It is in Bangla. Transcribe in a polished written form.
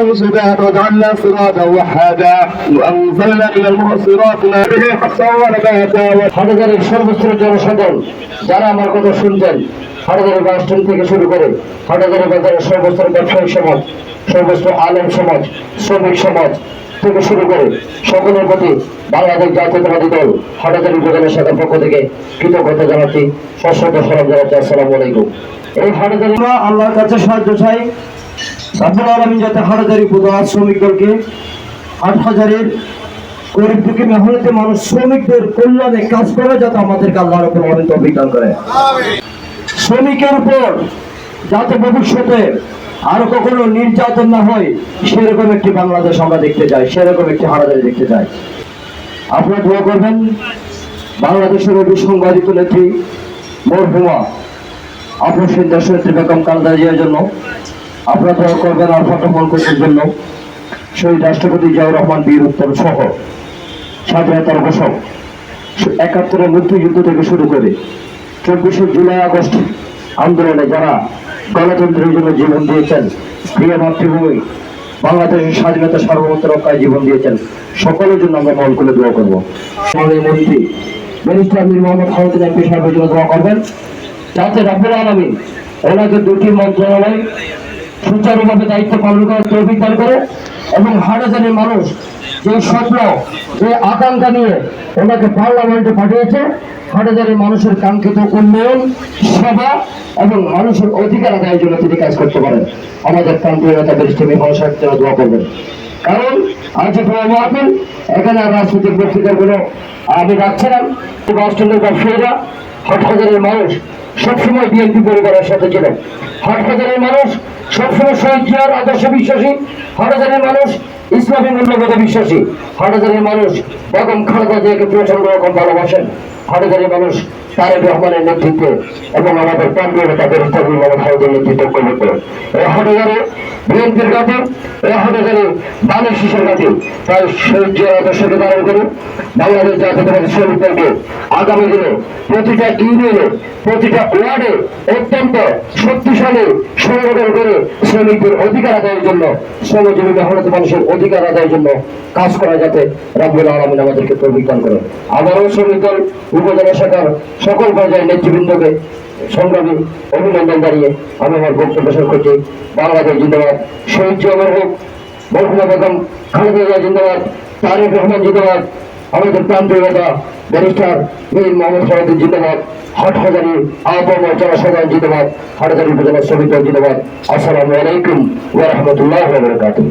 مرشدا وجعلنا صراطا وحادا وأنزلنا إلى المعصرات به حصا ونباتا হাটাজারির সর্বত্র জনসাধারণ যারা আমার কথা শুনছেন, হাটাজারি বাস স্ট্যান্ড থেকে শুরু করে হাটাজারি বাজারের সর্বত্র ব্যবসায়ী সমাজ, সর্বত্র আলেম সমাজ, শ্রমিক সমাজ থেকে শুরু করে সকলের প্রতি বাংলাদেশ জাতীয়তাবাদী দল হাটাজারি উপজেলা শাখার পক্ষ থেকে কৃতজ্ঞতা জানাচ্ছি, সশ্রদ্ধ সালাম জানাচ্ছি। আসসালামু আলাইকুম। এই হাটাজারি আল্লাহর কাছে সাহায্য চাই, রব্বুল আলামিন যাতে হাটাজারি উপজেলা শ্রমিক দলকে হাটহাজারির গরিব দুঃখী মেহনতি মানুষ শ্রমিকদের কল্যাণে কাজ করে, যাতে আমাদেরকে আল্লাহ রাব্বুল আলামিন তৌফিক দান করে। শ্রমিকের উপর যাতে ভবিষ্যতে আর কখনো নির্যাতন না হয়, সেরকম একটি বাংলাদেশ আমরা দেখতে চাই, সেরকম একটি হাটাজারি দেখতে চাই। আপনারা দোয়া করবেন বাংলাদেশের অবিসংবাদিত নেত্রী মরহুমা আফরোজ দেশনেত্রী বেগম খালেদা জিয়ার জন্য, আপনারা দোয়া করবেন আলফাটা মলকুটের জন্য, শহীদ রাষ্ট্রপতি জিয়াউর রহমান বীর উত্তম সহ স্বাধীনতার ঘোষক ৭১-এর মুক্তিযুদ্ধ থেকে শুরু করে ২৪শে জুলাই আগস্ট আন্দোলনে যারা গণতন্ত্রের জন্য জীবন দিয়েছেন, প্রিয় মাতৃভূমি বাংলাদেশের স্বাধীনতা সার্বভৌমত্ব রক্ষায় জীবন দিয়েছেন, সকলের জন্য আমরা মন করে দোয়া করবো। আমাদের মন্ত্রী ব্যারিস্টার মীর মোহাম্মদ খালেদ এমপি সাহেবের জন্য দোয়া করবেন, যাতে রব্বুল আলামিন ওনাকে দুটি মন্ত্রণালয় সুচারুভাবে দায়িত্ব পালন করার তৌফিক দান করে এবং হাটাজারির মানুষ যে স্বপ্ন, যে আকাঙ্ক্ষা নিয়ে ওনাকে পার্লামেন্টে পাঠিয়েছে, হাটাজারির মানুষের কাঙ্ক্ষিত উন্নয়ন, সেবা এবং মানুষের অধিকার আদায়ের জন্য তিনি কাজ করতে পারেন। আমাদের প্রান্তীয় নেতা ব্যারিস্টার মীর মোহাম্মদ সাহেব দোয়া করবেন, কারণ আজ মাহফিল এখানে আর রাজনৈতিক বক্তৃতার কোনো আমি রাখছিলাম। বাসস্ট্যান্ডের ব্যবসায়ীরা, হাটহাজারের মানুষ সবসময় বিএনপি পরিবারের সাথে ছিলেন, হাটহাজারের মানুষ সবসময় শহীদ জিয়ার আদর্শে বিশ্বাসী, হাটহাজারের মানুষ ইসলামী মূল্যবোধে বিশ্বাসী, হাটহাজারের মানুষ বেগম খালেদা জিয়াকে প্রচন্ড রকম ভালোবাসেন, হাটহাজারের মানুষ তারেক রহমানের নেতৃত্বে এবং আমাদের প্রান্তীয় নেতা ব্যারিস্টার মীর মোহাম্মদ খালেদের নেতৃত্বে করবে। এই হাটহাজারে বিএনপির ঘাটে, এই হাটহাজারে দানের শিশুর ঘাটে তাই শহীদ জিয়ার আদর্শকে ধারণ করে বাংলাদেশ জাতীয়তাবাদী শ্রমিক দলকে আগামী দিনে প্রতিটা ইউনিয়নে, প্রতিটা ওয়ার্ডে অত্যন্ত শক্তিশালী সংগঠন করে শ্রমিকদের অধিকার আদায়ের জন্য, শ্রমজীবী মেহনতি মানুষের অধিকার আদায়ের জন্য কাজ করা, যাতে রব্বুল আলামিন আমাদেরকে তৌফিক দান করেন। আবারও শ্রমিক দল উপজেলা শাখার সকল পর্যায়ের নেতৃবৃন্দকে সংগ্রামী অভিনন্দন জানিয়ে আমি আমার বক্তব্য শেষ করছি। বাংলাদেশ জিন্দাবাদ, শহীদ জিয়া মরহুম মরহুমা বেগম খালেদা জিয়া জিন্দাবাদ, তারেক রহমান জিন্দাবাদ, আমাদের প্রান্তীয় নেতা ব্যারিস্টার মীর মোহাম্মদ খালেদ জিন্দাবাদ, হাটহাজারি আহ্বান জনসাধারণ জিন্দাবাদ, হাটহাজারি উপজেলা শ্রমিক দল জিন্দাবাদ। আসসালামু আলাইকুম ওয়া রাহমাতুল্লাহি ওয়া বারাকাতুহু।